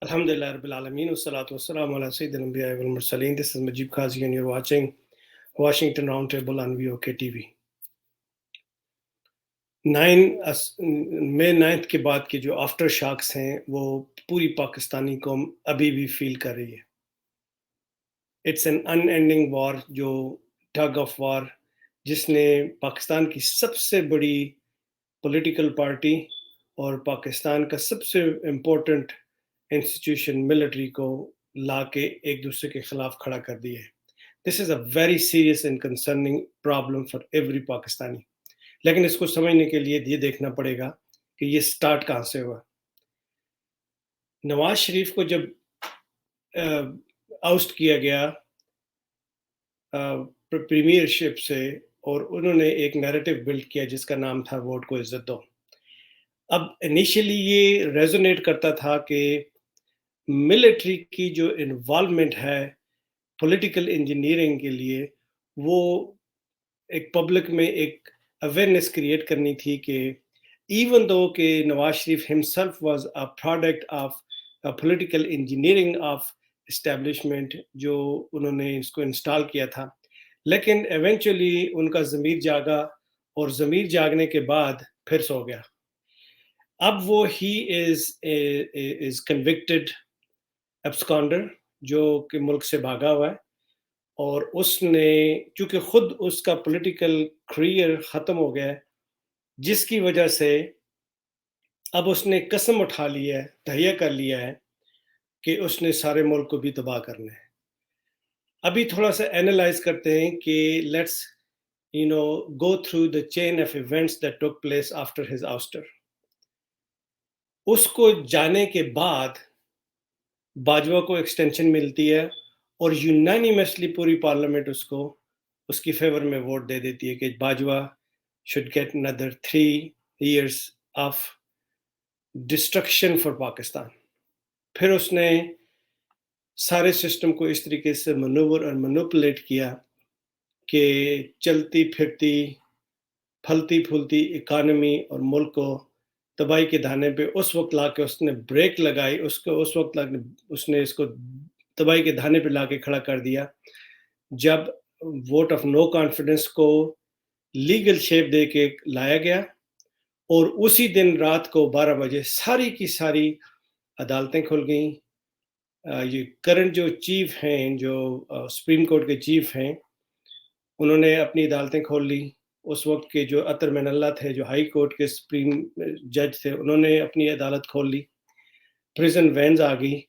Alhamdulillah Rabbil Alameen, wassalatu wassalamu ala Sayyidina Anbiya wal Mursaleen. This is Majib Qazi and you're watching Washington Roundtable on VOK TV. 9 के बाद के जो after shocks हैं वो पूरी पाकिस्तानी कौम अभी भी फील कर रही है. इट्स एन अनएंडिंग वॉर, जो टग ऑफ वॉर जिसने पाकिस्तान की सबसे बड़ी पॉलिटिकल पार्टी और पाकिस्तान का सबसे इम्पोर्टेंट इंस्टीट्यूशन मिलिट्री को ला के एक दूसरे के खिलाफ खड़ा कर दिया है. This is a very serious and concerning problem for every Pakistani. लेकिन इसको समझने के लिए ये देखना पड़ेगा कि ये स्टार्ट कहाँ से हुआ. नवाज शरीफ को जब आउस्ट किया गया प्रीमियरशिप से और उन्होंने एक नैरेटिव बिल्ड किया जिसका नाम था वोट को इज्जत दो. अब इनिशियली ये रेजोनेट करता था कि मिलिट्री की जो इन्वॉल्वमेंट है पॉलिटिकल इंजीनियरिंग के लिए, वो एक पब्लिक में एक अवेयरनेस क्रिएट करनी थी कि इवन दो कि Nawaz Sharif himself was a product of political engineering of establishment जो उन्होंने इसको इंस्टॉल किया था, लेकिन एवेंचुअली उनका ज़मीर जागा और ज़मीर जागने के बाद फिर सो गया. अब वो ही इज़ कन्विक्टेड एब्सकॉन्डर जो कि मुल्क से भागा हुआ है, और उसने चूँकि खुद उसका पॉलिटिकल करियर ख़त्म हो गया है, जिसकी वजह से अब उसने कसम उठा ली है, तहैया कर लिया है कि उसने सारे मुल्क को भी तबाह करना है. अभी थोड़ा सा एनालाइज करते हैं कि let's go through the chain of events that took place after his ouster. उसको जाने के बाद बाजवा को एक्सटेंशन मिलती है और यूनानिमसली पूरी पार्लियामेंट उसको उसकी फेवर में वोट दे देती है कि Bajwa should get another 3 years of destruction for Pakistan. फिर उसने सारे सिस्टम को इस तरीके से मनूवर और मैनिपुलेट किया कि चलती फिरती फलती फूलती इकानमी और मुल्क को तबाही के धाने पे उस वक्त ला के उसने ब्रेक लगाई, उसको उस वक्त उसने इसको तबाही के धाने पे ला के खड़ा कर दिया जब वोट ऑफ नो कॉन्फिडेंस को लीगल शेप दे के लाया गया. और उसी दिन रात को 12 बजे सारी की सारी अदालतें खुल गई. ये करंट जो चीफ हैं, जो सुप्रीम कोर्ट के चीफ हैं, उन्होंने अपनी अदालतें खोल ली. उस वक्त के जो अतर मनल्ला थे, जो हाई कोर्ट के सुप्रीम जज थे, उन्होंने अपनी अदालत खोल ली. प्रिजन वैन्स आ गई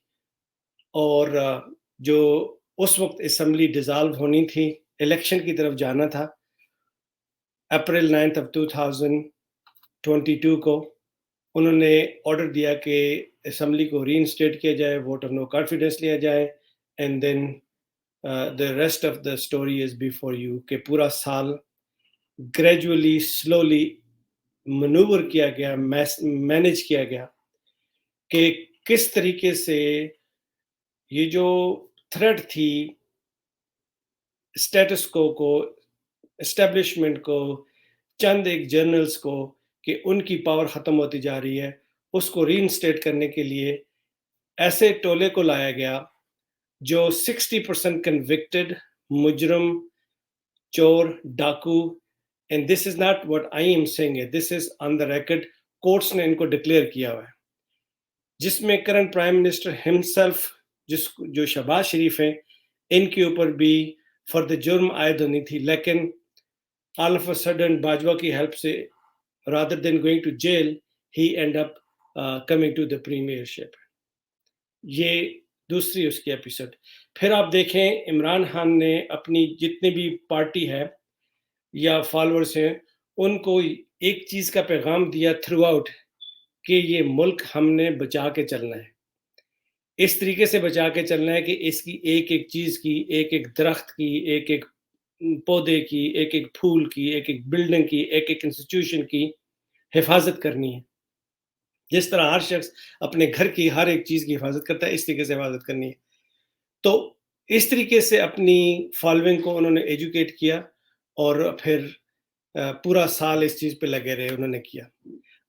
और जो उस वक्त असम्बली डिसॉल्व होनी थी, इलेक्शन की तरफ जाना था, अप्रैल 9 of 2022 को उन्होंने ऑर्डर दिया कि असम्बली को रीइंस्टेट किया जाए, वोट ऑफ नो कॉन्फिडेंस लिया जाए, and then the rest of the story is before you. कि पूरा साल ग्रेजुअली स्लोली मनूवर किया गया, मैनेज किया गया कि किस तरीके से ये जो थ्रेट थी स्टेटस को एस्टेब्लिशमेंट को, चंद एक जर्नल्स को, कि उनकी पावर ख़त्म होती जा रही है, उसको रीइंस्टेट करने के लिए ऐसे टोले को लाया गया जो 60% कन्विक्टेड मुजरम, चोर, डाकू. And this is not what I am saying, this is on the record. Courts ने इनको डिक्लेयर किया हुआ है, जिसमें करंट प्राइम मिनिस्टर हिमसेल्फ जो शहबाज शरीफ हैं, इनके ऊपर भी फर्द जुर्म आयद होनी थी. लेकिन all of a sudden Bajwa की हेल्प से, rather than going to jail, he end up coming to the premiership. ये दूसरी उसकी एपिसोड. फिर आप देखें इमरान खान ने अपनी जितनी भी पार्टी है या फॉलोअर्स हैं, उनको एक चीज़ का पैगाम दिया थ्रू आउट कि ये मुल्क हमने बचा के चलना है. इस तरीके से बचा के चलना है कि इसकी एक एक चीज़ की, एक एक दरख्त की, एक एक पौधे की, एक एक फूल की, एक एक बिल्डिंग की, एक एक इंस्टीट्यूशन की हिफाजत करनी है. जिस तरह हर शख्स अपने घर की हर एक चीज़ की हिफाजत करता है, इस तरीके से हिफाजत करनी है. तो इस तरीके से अपनी फॉलोइंग को उन्होंने एजुकेट किया और फिर पूरा साल इस चीज़ पे लगे रहे, उन्होंने किया.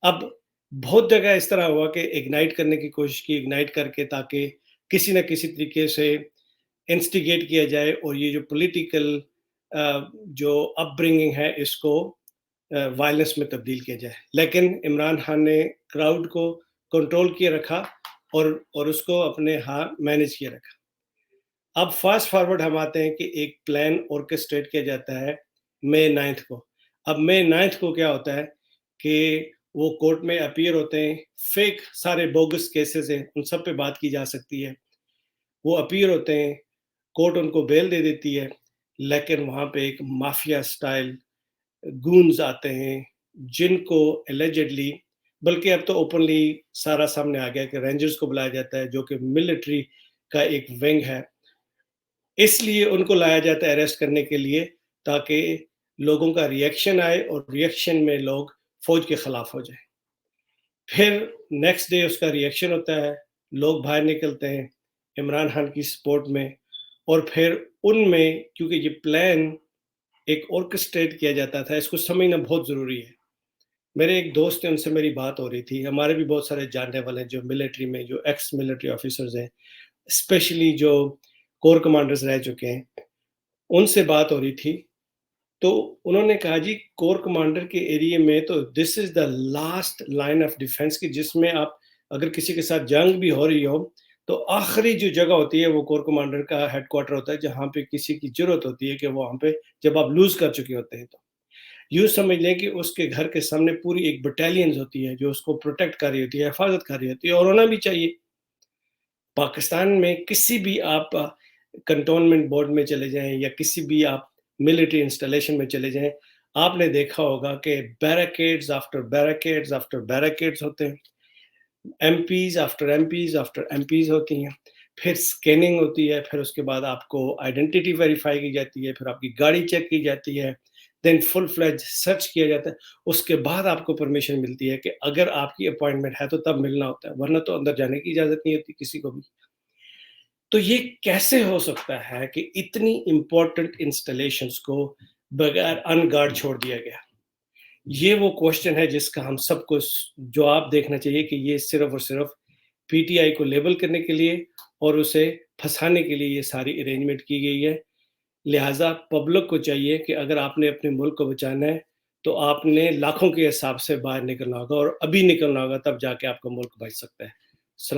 अब بہت جگہ اس طرح ہوا کہ اگنائٹ کرنے کی کوشش کی، اگنائٹ کر کے تاکہ کسی نہ کسی طریقے سے انسٹیگیٹ کیا جائے اور یہ جو پولیٹیکل جو اپ برنگنگ ہے اس کو وائلنس میں تبدیل کیا جائے، لیکن عمران خان نے کراؤڈ کو کنٹرول کیے رکھا اور اس کو اپنے ہاں مینج کیے رکھا۔ اب فاسٹ فارورڈ ہم آتے ہیں کہ ایک پلان orchestrate کیا جاتا ہے مئی 9 کو۔ اب مئی 9 کو کیا ہوتا ہے کہ وہ کورٹ میں اپیئر ہوتے ہیں، فیک سارے بوگس کیسز ہیں، ان سب پہ بات کی جا سکتی ہے۔ وہ اپیئر ہوتے ہیں، کورٹ ان کو بیل دے دیتی ہے، لیکن وہاں پہ ایک مافیا سٹائل گونز آتے ہیں جن کو اللیجڈلی، بلکہ اب تو اوپنلی سارا سامنے آ گیا کہ رینجرز کو بلایا جاتا ہے جو کہ ملٹری کا ایک ونگ ہے، اس لیے ان کو لایا جاتا ہے اریسٹ کرنے کے لیے تاکہ لوگوں کا ریئیکشن آئے اور ریئیکشن میں لوگ فوج کے خلاف ہو جائیں۔ پھر نیکسٹ ڈے اس کا ریئیکشن ہوتا ہے، لوگ باہر نکلتے ہیں عمران خان کی سپورٹ میں، اور پھر ان میں کیونکہ یہ پلان ایک orchestrate کیا جاتا تھا، اس کو سمجھنا بہت ضروری ہے۔ میرے ایک دوست ہیں، ان سے میری بات ہو رہی تھی، ہمارے بھی بہت سارے جاننے والے ہیں جو ملٹری میں، جو ایکس ملٹری آفیسرز ہیں، اسپیشلی جو کور کمانڈرز رہ چکے ہیں، ان سے بات ہو رہی تھی، تو انہوں نے کہا جی کور کمانڈر کے ایریے میں تو this is the last line of defence کی، جس میں آپ اگر کسی کے ساتھ جنگ بھی ہو رہی ہو تو آخری جو جگہ ہوتی ہے وہ کور کمانڈر کا ہیڈ کوارٹر ہوتا ہے، جہاں پہ کسی کی ضرورت ہوتی ہے کہ وہ وہاں پہ جب آپ لوز کر چکے ہوتے ہیں تو یوں سمجھ لیں کہ اس کے گھر کے سامنے پوری ایک بٹالینز ہوتی ہے جو اس کو پروٹیکٹ کر رہی ہوتی ہے، حفاظت کر رہی ہوتی ہے، اور ہونا بھی چاہیے۔ پاکستان میں کسی بھی آپ کنٹونمنٹ بورڈ میں چلے جائیں یا کسی بھی آپ ملٹری انسٹالیشن میں چلے جائیں، آپ نے دیکھا ہوگا کہ بیریکیڈز آفٹر بیریکیڈز آفٹر بیریکیڈز ہوتے ہیں، MPs after MPs after MPs ہوتی ہیں، پھر سکیننگ ہوتی ہے، پھر اس کے بعد آپ کو آئیڈینٹی ویریفائی کی جاتی ہے، پھر آپ کی گاڑی چیک کی جاتی ہے، دین فل فلیج سرچ کیا جاتا ہے، اس کے بعد آپ کو پرمیشن ملتی ہے کہ اگر آپ کی اپوائنٹمنٹ ہے تو تب ملنا ہوتا ہے، ورنہ تو اندر جانے کی اجازت نہیں ہوتی کسی کو بھی۔ تو یہ کیسے ہو سکتا ہے کہ اتنی امپورٹنٹ انسٹالیشنز کو بغیر ان گارڈ چھوڑ دیا گیا؟ یہ وہ کوشچن ہے جس کا ہم سب کو جواب دیکھنا چاہیے کہ یہ صرف اور صرف پی ٹی آئی کو لیبل کرنے کے لیے اور اسے پھنسانے کے لیے یہ ساری ارینجمنٹ کی گئی ہے۔ لہٰذا پبلک کو چاہیے کہ اگر آپ نے اپنے ملک کو بچانا ہے تو آپ نے لاکھوں کے حساب سے باہر نکلنا ہوگا، اور ابھی نکلنا ہوگا، تب جا کے آپ کا ملک بچ سکتا ہے۔